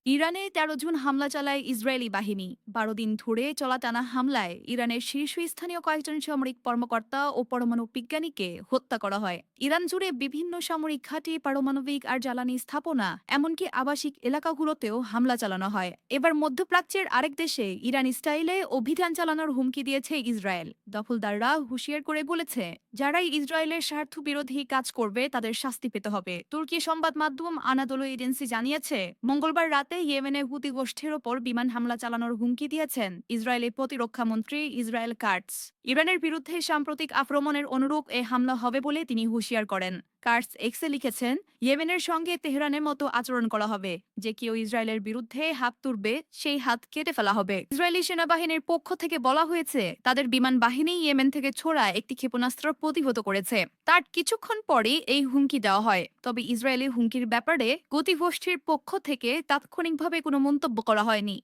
ইরানে ১৩ জুন হামলা চালায় ইসরায়েলি বাহিনী। ১২ দিন ধরে চলা টানা হামলায় ইরানের শীর্ষস্থানীয় কয়েকজন সামরিক কর্মকর্তা ও পরমাণু বিজ্ঞানীকে হত্যা করা হয়। ইরান জুড়ে বিভিন্ন সামরিক ঘাঁটি, পারমাণবিক আর জ্বালানি স্থাপনা, এমনকি আবাসিক এলাকাগুলোতেও হামলা চালানো হয়। এবার মধ্যপ্রাচ্যের আরেক দেশে ইরান স্টাইলে অভিযান চালানোর হুমকি দিয়েছে ইসরায়েল। দখলদাররা হুঁশিয়ার করে বলেছে, যারাই ইসরায়েলের স্বার্থ বিরোধী কাজ করবে তাদের শাস্তি পেতে হবে। তুর্কি সংবাদ মাধ্যম আনাদোলু এজেন্সি জানিয়েছে, মঙ্গলবার রাতে ইয়েমেনে হুতি গোষ্ঠীর ওপর বিমান হামলা চালানোর হুমকি দিয়েছেন ইসরায়েলি প্রতিরক্ষা মন্ত্রী ইসরায়েল কাটস। ইরানের বিরুদ্ধে সাম্প্রতিক আক্রমণের অনুরূপ এ হামলা হবে বলে তিনি হুঁশিয়ার করেন। কার্স এক্সে লিখেছেন, ইয়েমেনের সঙ্গে তেহরানের মতো আচরণ করা হবে। যে কেউ ইসরায়েলের বিরুদ্ধে হাত তুলবে সেই হাত কেটে ফেলা হবে। ইসরায়েলি সেনাবাহিনীর পক্ষ থেকে বলা হয়েছে, তাদের বিমান বাহিনী ইয়েমেন থেকে ছোড়া একটি ক্ষেপণাস্ত্র প্রতিহত করেছে। তার কিছুক্ষণ পরেই এই হুমকি দেওয়া হয়। তবে ইসরায়েলি হুমকির ব্যাপারে গতিগোষ্ঠীর পক্ষ থেকে তাৎক্ষণিকভাবে কোনো মন্তব্য করা হয়নি।